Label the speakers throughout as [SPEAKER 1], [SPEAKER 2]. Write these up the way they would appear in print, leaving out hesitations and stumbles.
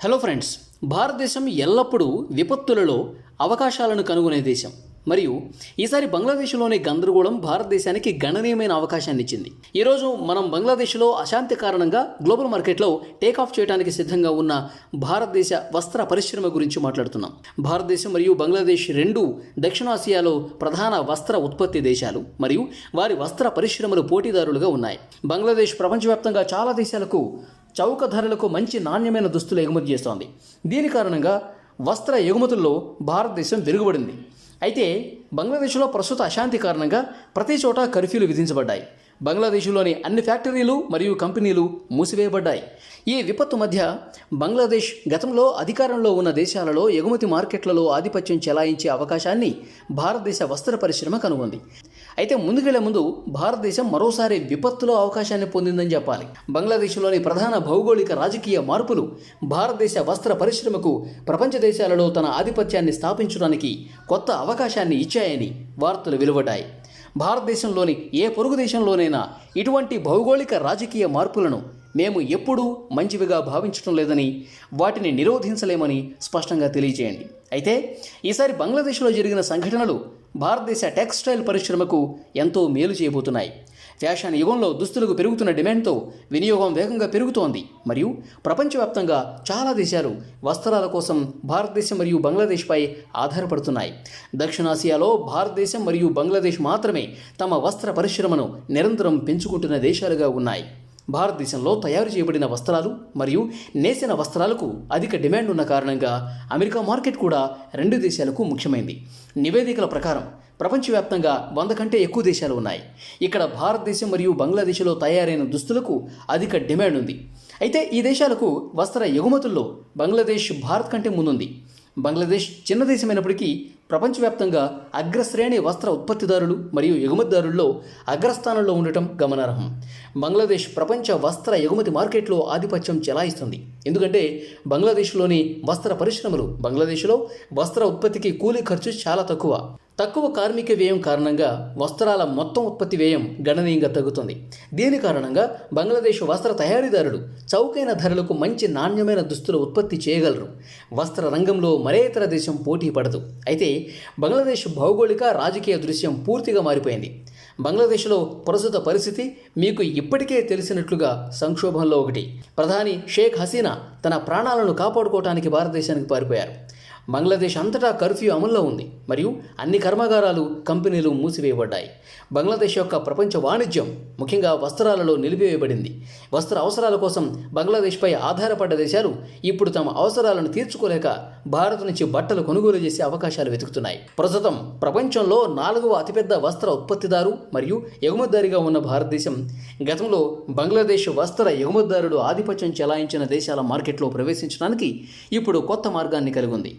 [SPEAKER 1] Hello friends, భారతదేశం ఎల్లప్పుడూ విపత్తులలో అవకాశాలను కనుగొనే దేశం. మరియు ఈసారి బంగ్లాదేశ్లోని గందరగోళం భారతదేశానికి గణనీయమైన అవకాశాన్ని ఇచ్చింది. ఈరోజు మనం బంగ్లాదేశ్లో అశాంతి కారణంగా గ్లోబల్ మార్కెట్లో టేకాఫ్ చేయడానికి సిద్ధంగా ఉన్న భారతదేశ వస్త్ర పరిశ్రమ గురించి మాట్లాడుతున్నాం. భారతదేశం మరియు బంగ్లాదేశ్ రెండు దక్షిణాసియాలో ప్రధాన వస్త్ర ఉత్పత్తి దేశాలు మరియు వారి వస్త్ర పరిశ్రమలు పోటీదారులుగా ఉన్నాయి. బంగ్లాదేశ్ ప్రపంచవ్యాప్తంగా చాలా దేశాలకు చౌక ధరలకు మంచి నాణ్యమైన దుస్తులు ఎగుమతి చేస్తోంది. దీని కారణంగా వస్త్ర ఎగుమతుల్లో భారతదేశం వెలుగుబడింది. అయితే బంగ్లాదేశ్లో ప్రస్తుత అశాంతి కారణంగా ప్రతి చోట కర్ఫ్యూలు విధించబడ్డాయి. బంగ్లాదేశ్లోని అన్ని ఫ్యాక్టరీలు మరియు కంపెనీలు మూసివేయబడ్డాయి. ఈ విపత్తు మధ్య బంగ్లాదేశ్ గతంలో అధికారంలో ఉన్న దేశాలలో ఎగుమతి మార్కెట్లలో ఆధిపత్యం చెలాయించే అవకాశాన్ని భారతదేశ వస్త్ర పరిశ్రమ కనుగొంది. అయితే ముందుకెళ్లే ముందు భారతదేశం మరోసారి విపత్తులో అవకాశాన్ని పొందిందని చెప్పాలి. బంగ్లాదేశ్లోని ప్రధాన భౌగోళిక రాజకీయ మార్పులు భారతదేశ వస్త్ర పరిశ్రమకు ప్రపంచ దేశాలలో తన ఆధిపత్యాన్ని స్థాపించడానికి కొత్త అవకాశాన్ని ఇచ్చాయని వార్తలు వెలువడ్డాయి. భారతదేశంలోని ఏ పొరుగు దేశంలోనైనా ఇటువంటి భౌగోళిక రాజకీయ మార్పులను మేము ఎప్పుడూ మంచివిగా భావించడం లేదని, వాటిని నిరోధించలేమని స్పష్టంగా తెలియజేయండి. అయితే ఈసారి బంగ్లాదేశ్లో జరిగిన సంఘటనలు భారతదేశ టెక్స్టైల్ పరిశ్రమకు ఎంతో మేలు చేయబోతున్నాయి. ఫ్యాషన్ యుగంలో దుస్తులకు పెరుగుతున్న డిమాండ్తో వినియోగం వేగంగా పెరుగుతోంది మరియు ప్రపంచవ్యాప్తంగా చాలా దేశాలు వస్త్రాల కోసం భారతదేశం మరియు బంగ్లాదేశ్పై ఆధారపడుతున్నాయి. దక్షిణాసియాలో భారతదేశం మరియు బంగ్లాదేశ్ మాత్రమే తమ వస్త్ర పరిశ్రమను నిరంతరం పెంచుకుంటున్న దేశాలుగా ఉన్నాయి. భారతదేశంలో తయారు చేయబడిన వస్త్రాలు మరియు నేసిన వస్త్రాలకు అధిక డిమాండ్ ఉన్న కారణంగా అమెరికా మార్కెట్ కూడా రెండు దేశాలకు ముఖ్యమైంది. నివేదికల ప్రకారం ప్రపంచవ్యాప్తంగా 100 కంటే ఎక్కువ దేశాలు ఉన్నాయి. ఇక్కడ భారతదేశం మరియు బంగ్లాదేశ్లో తయారైన దుస్తులకు అధిక డిమాండ్ ఉంది. అయితే ఈ దేశాలకు వస్త్ర ఎగుమతుల్లో బంగ్లాదేశ్ భారత్ కంటే ముందుంది. బంగ్లాదేశ్ చిన్న దేశమైనప్పటికీ ప్రపంచవ్యాప్తంగా అగ్రశ్రేణి వస్త్ర ఉత్పత్తిదారులు మరియు ఎగుమతిదారుల్లో అగ్రస్థానంలో ఉండటం గమనార్హం. బంగ్లాదేశ్ ప్రపంచ వస్త్ర ఎగుమతి మార్కెట్లో ఆధిపత్యం చెలాయిస్తుంది. ఎందుకంటే బంగ్లాదేశ్లోని వస్త్ర పరిశ్రమలు బంగ్లాదేశ్లో వస్త్ర ఉత్పత్తికి కూలీ ఖర్చు చాలా తక్కువ కార్మిక వ్యయం కారణంగా వస్త్రాల మొత్తం ఉత్పత్తి వ్యయం గణనీయంగా తగ్గుతుంది. దీని కారణంగా బంగ్లాదేశ్ వస్త్ర తయారీదారులు చౌకైన ధరలకు మంచి నాణ్యమైన దుస్తులు ఉత్పత్తి చేయగలరు. వస్త్ర రంగంలో మరే ఇతర దేశం పోటీ పడదు. అయితే బంగ్లాదేశ్ భౌగోళిక రాజకీయ దృశ్యం పూర్తిగా మారిపోయింది. బంగ్లాదేశ్లో ప్రస్తుత పరిస్థితి మీకు ఇప్పటికే తెలిసినట్లుగా సంక్షోభంలో ఒకటి. ప్రధాని షేక్ హసీనా తన ప్రాణాలను కాపాడుకోవడానికి భారతదేశానికి పారిపోయారు. బంగ్లాదేశ్ అంతటా కర్ఫ్యూ అమల్లో ఉంది మరియు అన్ని కర్మాగారాలు, కంపెనీలు మూసివేయబడ్డాయి. బంగ్లాదేశ్ యొక్క ప్రపంచ వాణిజ్యం ముఖ్యంగా వస్త్రాలలో నిలిపివేయబడింది. వస్త్ర అవసరాల కోసం బంగ్లాదేశ్పై ఆధారపడ్డ దేశాలు ఇప్పుడు తమ అవసరాలను తీర్చుకోలేక భారత్ నుంచి బట్టలు కొనుగోలు చేసే అవకాశాలు వెతుకుతున్నాయి. ప్రస్తుతం ప్రపంచంలో 4వ అతిపెద్ద వస్త్ర ఉత్పత్తిదారు మరియు ఎగుమతిదారిగా ఉన్న భారతదేశం గతంలో బంగ్లాదేశ్ వస్త్ర ఎగుమతిదారులు ఆధిపత్యం చెలాయించిన దేశాల మార్కెట్లో ప్రవేశించడానికి ఇప్పుడు కొత్త మార్గాన్ని కలిగి ఉంది.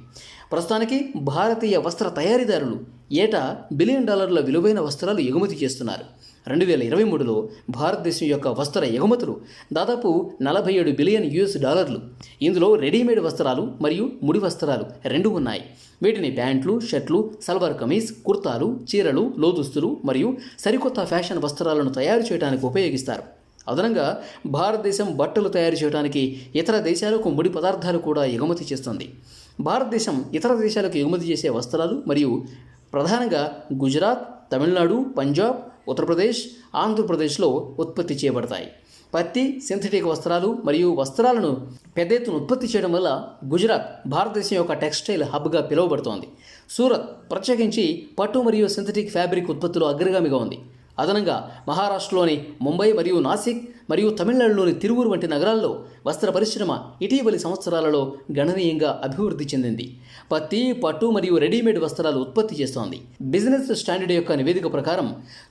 [SPEAKER 1] ప్రస్తుతానికి భారతీయ వస్త్ర తయారీదారులు ఏటా $1 బిలియన్ విలువైన వస్త్రాలు ఎగుమతి చేస్తున్నారు. 2023లో భారతదేశం యొక్క వస్త్ర ఎగుమతులు దాదాపు $47 బిలియన్. ఇందులో రెడీమేడ్ వస్త్రాలు మరియు ముడి వస్త్రాలు రెండు ఉన్నాయి. వీటిని ప్యాంట్లు, షర్ట్లు, సల్వార్ కమీజ్, కుర్తాలు, చీరలు, లోదుస్తులు మరియు సరికొత్త ఫ్యాషన్ వస్త్రాలను తయారు చేయడానికి ఉపయోగిస్తారు. అదనంగా భారతదేశం బట్టలు తయారు చేయడానికి ఇతర దేశాలకు ముడి పదార్థాలు కూడా ఎగుమతి చేస్తుంది. భారతదేశం ఇతర దేశాలకు ఎగుమతి చేసే వస్త్రాలు మరియు ప్రధానంగా గుజరాత్, తమిళనాడు, పంజాబ్, ఉత్తరప్రదేశ్, ఆంధ్రప్రదేశ్లో ఉత్పత్తి చేయబడతాయి. పత్తి, సింథటిక్ వస్త్రాలు మరియు వస్త్రాలను పెద్ద ఎత్తున ఉత్పత్తి చేయడం వల్ల గుజరాత్ భారతదేశం యొక్క టెక్స్టైల్ హబ్గా పిలువబడుతోంది. సూరత్ ప్రత్యేకించి పట్టు మరియు సింథటిక్ ఫ్యాబ్రిక్ ఉత్పత్తిలో అగ్రగామిగా ఉంది. అదనంగా మహారాష్ట్రలోని ముంబై మరియు నాసిక్ మరియు తమిళనాడులోని తిరువూరు వంటి నగరాల్లో వస్త్ర పరిశ్రమ ఇటీవలి సంవత్సరాలలో గణనీయంగా అభివృద్ధి చెందింది. పత్తి, పట్టు మరియు రెడీమేడ్ వస్త్రాలు ఉత్పత్తి చేస్తోంది. బిజినెస్ స్టాండర్డ్ యొక్క నివేదిక ప్రకారం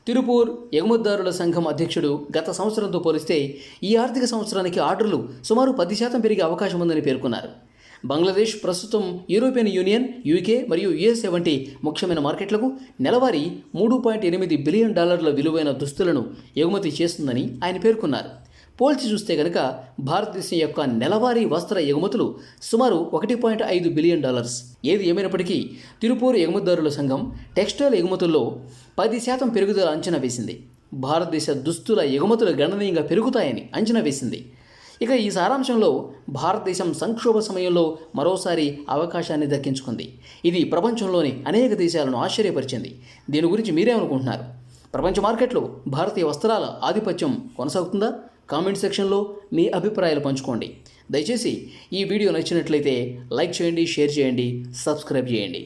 [SPEAKER 1] తిరుపూర్ ఎగుమతిదారుల సంఘం అధ్యక్షుడు గత సంవత్సరంతో పోలిస్తే ఈ ఆర్థిక సంవత్సరానికి ఆర్డర్లు సుమారు 10% పెరిగే అవకాశం ఉందని పేర్కొన్నారు. బంగ్లాదేశ్ ప్రస్తుతం యూరోపియన్ యూనియన్, యూకే మరియు యుఎస్ఏ వంటి ముఖ్యమైన మార్కెట్లకు నెలవారీ $3.8 బిలియన్ విలువైన దుస్తులను ఎగుమతి చేస్తుందని ఆయన పేర్కొన్నారు. పోల్చి చూస్తే కనుక భారతదేశం యొక్క నెలవారీ వస్త్ర ఎగుమతులు సుమారు $1.5 బిలియన్. ఏది ఏమైనప్పటికీ తిరుపూర్ ఎగుమతిదారుల సంఘం టెక్స్టైల్ ఎగుమతుల్లో 10% పెరుగుదల అంచనా వేసింది. భారతదేశ దుస్తుల ఎగుమతులు గణనీయంగా పెరుగుతాయని అంచనా వేసింది. ఇక ఈ సారాంశంలో భారతదేశం సంక్షోభ సమయంలో మరోసారి అవకాశాన్ని దక్కించుకుంది. ఇది ప్రపంచంలోని అనేక దేశాలను ఆశ్చర్యపరిచింది. దీని గురించి మీరేమనుకుంటున్నారు? ప్రపంచ మార్కెట్లో భారతీయ వస్త్రాల ఆధిపత్యం కొనసాగుతుందా? కామెంట్ సెక్షన్లో మీ అభిప్రాయాలు పంచుకోండి. దయచేసి ఈ వీడియో నచ్చినట్లయితే లైక్ చేయండి, షేర్ చేయండి, సబ్స్క్రైబ్ చేయండి.